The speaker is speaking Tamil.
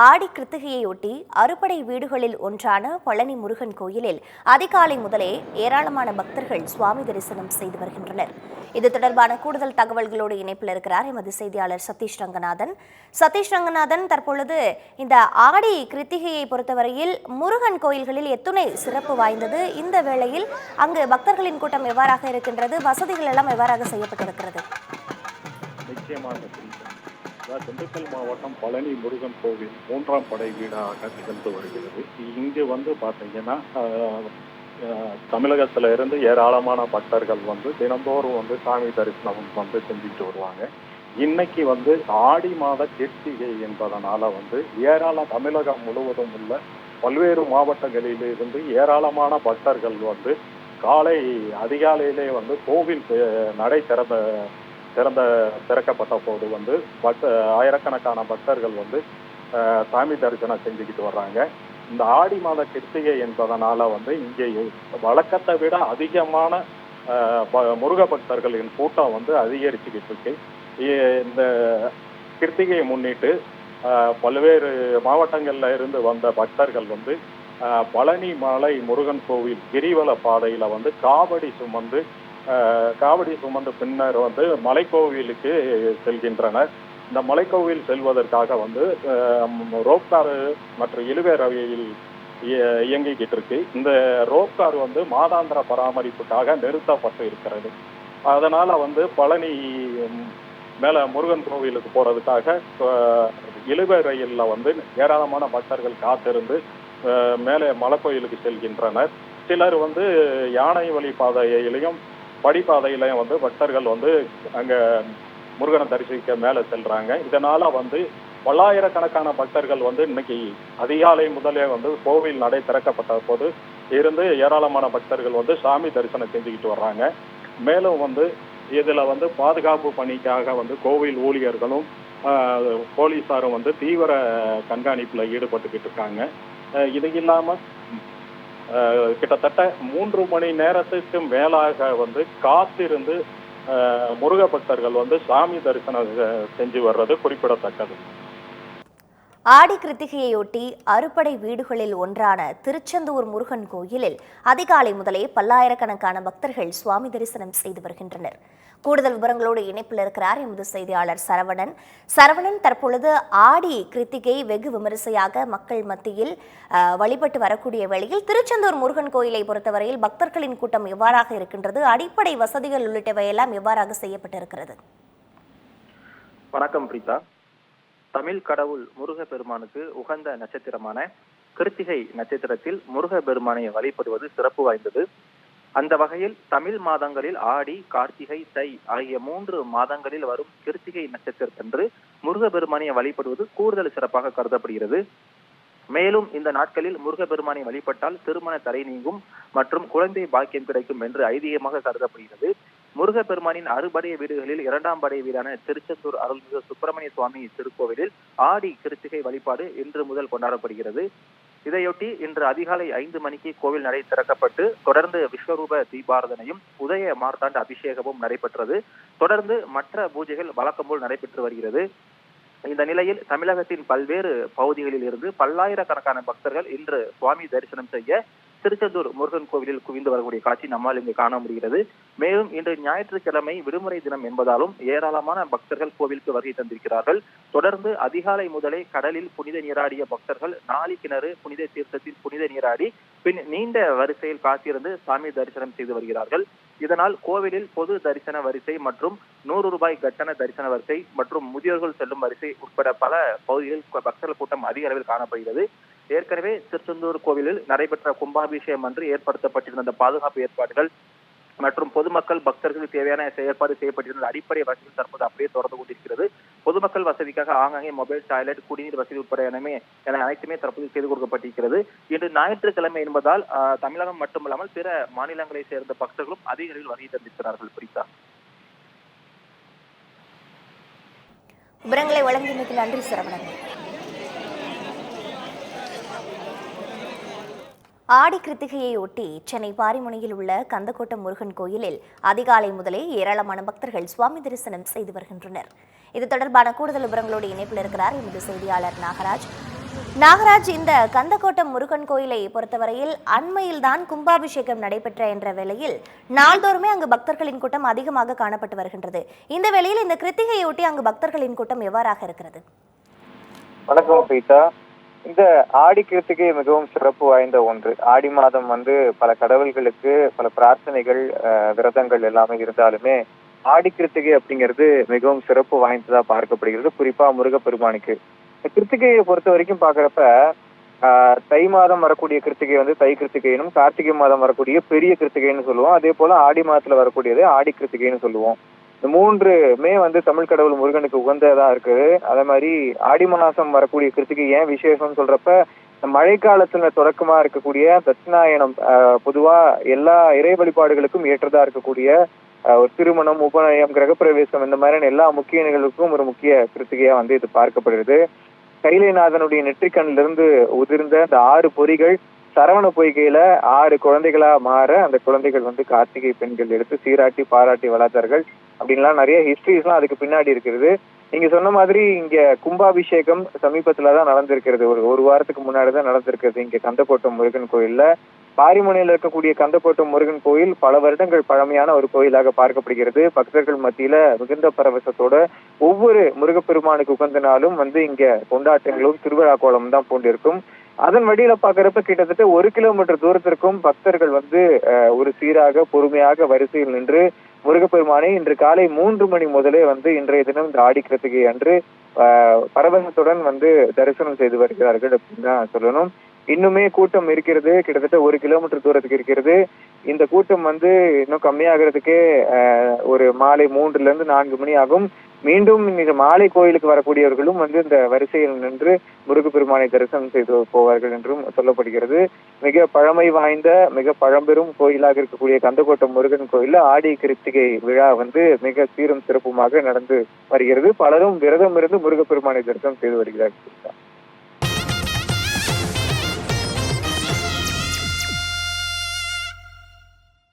ஆடி கிருத்திகையொட்டி அறுபடை வீடுகளில் ஒன்றான பழனி முருகன் கோயிலில் அதிகாலை முதலே ஏராளமான பக்தர்கள் சுவாமி தரிசனம் செய்து வருகின்றனர். இது தொடர்பான கூடுதல் தகவல்களோடு இணைப்பில் இருக்கிறார் எமது செய்தியாளர் சதீஷ் ரங்கநாதன். சதீஷ் ரங்கநாதன், தற்பொழுது இந்த ஆடி கிருத்திகையை பொறுத்தவரையில் முருகன் கோயில்களில் எத்துணை சிறப்பு வாய்ந்தது? இந்த வேளையில் அங்கு பக்தர்களின் கூட்டம் எவ்வாறாக இருக்கின்றது? வசதிகள் எல்லாம் எவ்வாறாக செய்யப்பட்டிருக்கிறது? திண்டுக்கல் மாவட்டம் பழனி முருகன் கோவில் 3ஆம் படை வீடாக திகழ்ந்து வருகிறது. இங்கு பார்த்தீங்கன்னா தமிழகத்துல இருந்து ஏராளமான பக்தர்கள் தினந்தோறும் சாமி தரிசனம் செஞ்சுட்டு வருவாங்க. இன்னைக்கு ஆடி மாத கிருத்திகை என்பதனால தமிழகம் முழுவதும் உள்ள பல்வேறு மாவட்டங்களில் இருந்து ஏராளமான பக்தர்கள் காலை அதிகாலையிலே கோவில் நடை திறக்கப்பட்ட போது ஆயிரக்கணக்கான பக்தர்கள் சாமி தரிசனம் செஞ்சுக்கிட்டு வர்றாங்க. இந்த ஆடி மாத கிருத்திகை என்பதனால இங்கே வழக்கத்தை விட அதிகமான முருக பக்தர்களின் கூட்டம் அதிகரிச்சுக்கிட்டு இருக்கு. இந்த கிருத்திகையை முன்னிட்டு பல்வேறு மாவட்டங்கள்ல இருந்து வந்த பக்தர்கள் பழனி மலை முருகன் கோவில் கிரிவல பாதையில காவடி சுமந்து பின்னர் மலைக்கோவிலுக்கு செல்கின்றனர். இந்த மலைக்கோவில் செல்வதற்காக ரோப்கார் மற்றும் இழுவை ரவையில் இயங்கிக்கிட்டு இருக்கு. இந்த ரோப்கார் மாதாந்திர பராமரிப்புக்காக நிறுத்தப்பட்டு இருக்கிறது. அதனால பழனி மேல முருகன் கோவிலுக்கு போறதுக்காக இழுவை ரயில்ல ஏராளமான பக்தர்கள் காத்திருந்து மேலே மலைக்கோயிலுக்கு செல்கின்றனர். சிலர் யானை வழி பாதையிலையும் படிப்பாதையிலையும் பக்தர்கள் அங்க முருகனை தரிசிக்க மேல செல்றாங்க. இதனால பல்லாயிரக்கணக்கான பக்தர்கள் இன்னைக்கு அதிகாலை முதலே கோவில் நடை திறக்கப்பட்ட போது இருந்து ஏராளமான பக்தர்கள் சாமி தரிசனம் செஞ்சுக்கிட்டு வர்றாங்க. மேலும் இதுல பாதுகாப்பு பணிக்காக கோவில் ஊழியர்களும் போலீசாரும் தீவிர கண்காணிப்புல ஈடுபட்டுக்கிட்டு இருக்காங்க. இது இல்லாம கிட்டத்தட்ட 3 மணி நேரத்துக்கு மேலாக காத்திருந்து முருக பக்தர்கள் சாமி தரிசனம் செஞ்சு வர்றது குறிப்பிடத்தக்கது. ஆடி கிருத்திகையொட்டி அறுபடை வீடுகளில் ஒன்றான திருச்செந்தூர் முருகன் கோயிலில் அதிகாலை முதலே பல்லாயிரக்கணக்கான பக்தர்கள் சுவாமி தரிசனம் செய்து வருகின்றனர். கூடுதல் விவரங்களோடு இணைப்பில் இருக்கிறார் எமது செய்தியாளர் சரவணன். தற்பொழுது ஆடி கிருத்திகை வெகு விமரிசையாக மக்கள் மத்தியில் வழிபட்டு வரக்கூடிய வேளையில் திருச்செந்தூர் முருகன் கோயிலை பொறுத்தவரையில் பக்தர்களின் கூட்டம் எவ்வாறாக இருக்கின்றது? அடிப்படை வசதிகள் உள்ளிட்டவையெல்லாம் எவ்வாறாக செய்யப்பட்டிருக்கிறது? வணக்கம் பிரீதா. தமிழ் கடவுள் முருக பெருமானுக்கு உகந்த நட்சத்திரமான கிருத்திகை நட்சத்திரத்தில் முருக பெருமானை வழிபடுவது சிறப்பு வாய்ந்தது. அந்த வகையில் தமிழ் மாதங்களில் ஆடி, கார்த்திகை, தை ஆகிய 3 மாதங்களில் வரும் கிருத்திகை நட்சத்திரத்தன்று முருக பெருமானை வழிபடுவது கூடுதல் சிறப்பாக கருதப்படுகிறது. மேலும் இந்த நாட்களில் முருக பெருமானை வழிபட்டால் திருமண தடை நீங்கும் மற்றும் குழந்தை பாக்கியம் கிடைக்கும் என்று ஐதீகமாக கருதப்படுகிறது. முருக பெருமானின் அறுபடை வீடுகளில் 2ஆம் படை வீடான திருச்செந்தூர் அருள்மிகு சுப்பிரமணிய சுவாமி திருக்கோவிலில் ஆடி கிருத்திகை வழிபாடு இன்று முதல் கொண்டாடப்படுகிறது. இதையொட்டி இன்று அதிகாலை 5 மணிக்கு கோவில் நடை திறக்கப்பட்டு தொடர்ந்து விஸ்வரூப தீபாரதனையும் உதய மார்த்தாண்ட அபிஷேகமும் நடைபெற்றது. தொடர்ந்து மற்ற பூஜைகள் வழக்கம் போல் நடைபெற்று வருகிறது. இந்த நிலையில் தமிழகத்தின் பல்வேறு பகுதிகளில் இருந்து பல்லாயிரக்கணக்கான பக்தர்கள் இன்று சுவாமி தரிசனம் செய்ய திருச்செந்தூர் முருகன் கோவிலில் குவிந்து வரக்கூடிய காட்சி நம்மால் இங்கு காண முடிகிறது. மேலும் இன்று ஞாயிற்றுக்கிழமை விடுமுறை தினம் என்பதாலும் ஏராளமான பக்தர்கள் கோவிலுக்கு வருகை தந்திருக்கிறார்கள். தொடர்ந்து அதிகாலை முதலே கடலில் புனித நீராடிய பக்தர்கள் நாளி கிணறு புனித தீர்த்தத்தில் புனித நீராடி பின் நீண்ட வரிசையில் காத்திருந்து சாமி தரிசனம் செய்து வருகிறார்கள். இதனால் கோவிலில் பொது தரிசன வரிசை மற்றும் 100 ரூபாய் கட்டண தரிசன வரிசை மற்றும் முதியோர்கள் செல்லும் வரிசை உட்பட பல பகுதிகளில் பக்தர்கள் கூட்டம் அதிக அளவில் காணப்படுகிறது. ஏற்கனவே திருச்செந்தூர் கோவிலில் நடைபெற்ற கும்பாபிஷேகம் அன்று ஏற்படுத்தப்பட்டிருந்த பாதுகாப்பு ஏற்பாடுகள் மற்றும் பொதுமக்கள் பக்தர்களுக்கு தேவையான செயற்பாடு செய்யப்பட்டிருந்த அடிப்படை வசதிகள் தற்போது அப்படியே தொடர்ந்து கொண்டிருக்கிறது. பொதுமக்கள் வசதிக்காக ஆங்காங்கே மொபைல், டாய்லெட், குடிநீர் வசதி உட்பட என அனைத்துமே தற்போது செய்து கொடுக்கப்பட்டிருக்கிறது. இன்று ஞாயிற்றுக்கிழமை என்பதால் தமிழகம் மட்டுமல்லாமல் பிற மாநிலங்களை சேர்ந்த பக்தர்களும் அதிக அளவில் வருகை தந்திருக்கிறார்கள். பிரித்தா, விவரங்களை வழங்கியமைக்கு நன்றி சரவணன். ஆடி கிருத்திகையொட்டி சென்னை பாரிமுனையில் உள்ள கந்தக்கோட்டம் முருகன் கோயிலில் அதிகாலை முதலே ஏராளமான பக்தர்கள் சுவாமி தரிசனம் செய்து வருகின்றனர். இது தொடர்பான கூடுதல் விவரங்களோடு இணைப்பில் இருக்கிறார் எமது செய்தியாளர் நாகராஜ். நாகராஜ், இந்த கந்தக்கோட்டம் முருகன் கோயிலை பொறுத்தவரையில் அண்மையில் தான் கும்பாபிஷேகம் நடைபெற்ற என்ற வேளையில் நாள்தோறுமே அங்கு பக்தர்களின் கூட்டம் அதிகமாக காணப்பட்டு வருகின்றது. இந்த வேளையில் இந்த கிருத்திகையொட்டி அங்கு பக்தர்களின் கூட்டம் எவ்வாறாக இருக்கிறது? வணக்கம் பிரீதா. இந்த ஆடி கிருத்திகை மிகவும் சிறப்பு வாய்ந்த ஒன்று. ஆடி மாதம் பல கடவுள்களுக்கு பல பிரார்த்தனைகள், விரதங்கள் எல்லாமே இருந்தாலுமே ஆடி கிருத்திகை அப்படிங்கிறது மிகவும் சிறப்பு வாய்ந்ததா பார்க்கப்படுகிறது, குறிப்பா முருகப்பெருமானுக்கு. கிருத்திகையை பொறுத்த வரைக்கும் பாக்குறப்ப தை மாதம் வரக்கூடிய கிருத்திகை தை கிருத்திகைனும், கார்த்திகை மாதம் வரக்கூடிய பெரிய கிருத்திகைன்னு சொல்லுவோம். அதே போல ஆடி மாதத்துல வரக்கூடியது ஆடி கிருத்திகைன்னு சொல்லுவோம். இந்த மூன்றுமே தமிழ் கடவுள் முருகனுக்கு உகந்ததா இருக்குது. அதே மாதிரி ஆடி மாசம் வரக்கூடிய கிருத்திகை ஏன் விசேஷம்னு சொல்றப்ப, மழைக்காலத்துல தொடக்கமா இருக்கக்கூடிய தட்சிணாயனம் பொதுவா எல்லா இறை வழிபாடுகளுக்கும் ஏற்றதா இருக்கக்கூடிய ஒரு திருமணம், உபநயம், கிரகப்பிரவேசம் இந்த மாதிரியான எல்லா முக்கிய நிகழ்வுக்கும் ஒரு முக்கிய கிருத்திகையா இது பார்க்கப்படுகிறது. கைலைநாதனுடைய நெற்றிக்கண்ணிலிருந்து உதிர்ந்த அந்த 6 பொறிகள் சரவண பொய்கையில 6 குழந்தைகளா மாற, அந்த குழந்தைகள் கார்த்திகை பெண்கள் எடுத்து சீராட்டி பாராட்டி வளர்த்தார்கள் அப்படின்லாம் நிறைய ஹிஸ்டரிஸ்லாம் அதுக்கு பின்னாடி இருக்கிறது. நீங்க சொன்ன மாதிரி இங்க கும்பாபிஷேகம் சமீபத்துலதான் நடந்திருக்கிறது. ஒரு வாரத்துக்கு முன்னாடிதான் நடந்திருக்கிறது இங்க கந்தக்கோட்டம் முருகன் கோயில்ல. பாரிமுனையில இருக்கக்கூடிய கந்தக்கோட்டம் முருகன் கோயில் பல வருடங்கள் பழமையான ஒரு கோயிலாக பார்க்கப்படுகிறது. பக்தர்கள் மத்தியில மிகுந்த பரவசத்தோட ஒவ்வொரு முருகப்பெருமானுக்கு உகந்த நாளும் இங்க கொண்டாட்டங்களும் திருவிழா கோலம் தான் பூண்டிருக்கும். அதன் வழியில பாக்குறப்ப கிட்டத்தட்ட 1 கிலோமீட்டர் தூரத்திற்கும் பக்தர்கள் ஒரு சீராக பொறுமையாக வரிசையில் நின்று முருகப்பெருமானை இன்று காலை 3 மணி முதலே இன்றைய தினம் இந்த ஆடி கிருத்திகை அன்று பரவசத்துடன் தரிசனம் செய்து வருகிறார்கள் அப்படின்னு தான் சொல்லணும். இன்னுமே கூட்டம் இருக்கிறது, கிட்டத்தட்ட 1 கிலோமீட்டர் தூரத்துக்கு இருக்கிறது. இந்த கூட்டம் இன்னும் கம்மியாகிறதுக்கே ஒரு மாலை 3 to 4 மணி ஆகும். மீண்டும் இன்னைக்கு மாலை கோயிலுக்கு வரக்கூடியவர்களும் இந்த வரிசையில் நின்று முருகப்பெருமானை தரிசனம் செய்து போவார்கள் என்றும் சொல்லப்படுகிறது. மிக பழமை வாய்ந்த மிக பழம்பெரும் கோயிலாக இருக்கக்கூடிய கந்தக்கோட்டம் முருகன் கோயில்ல ஆடி கிருத்திகை விழா மிக சீரும் சிறப்புமாக நடந்து வருகிறது. பலரும் விரதம் இருந்து முருகப்பெருமானை தரிசனம் செய்து வருகிறார்கள்.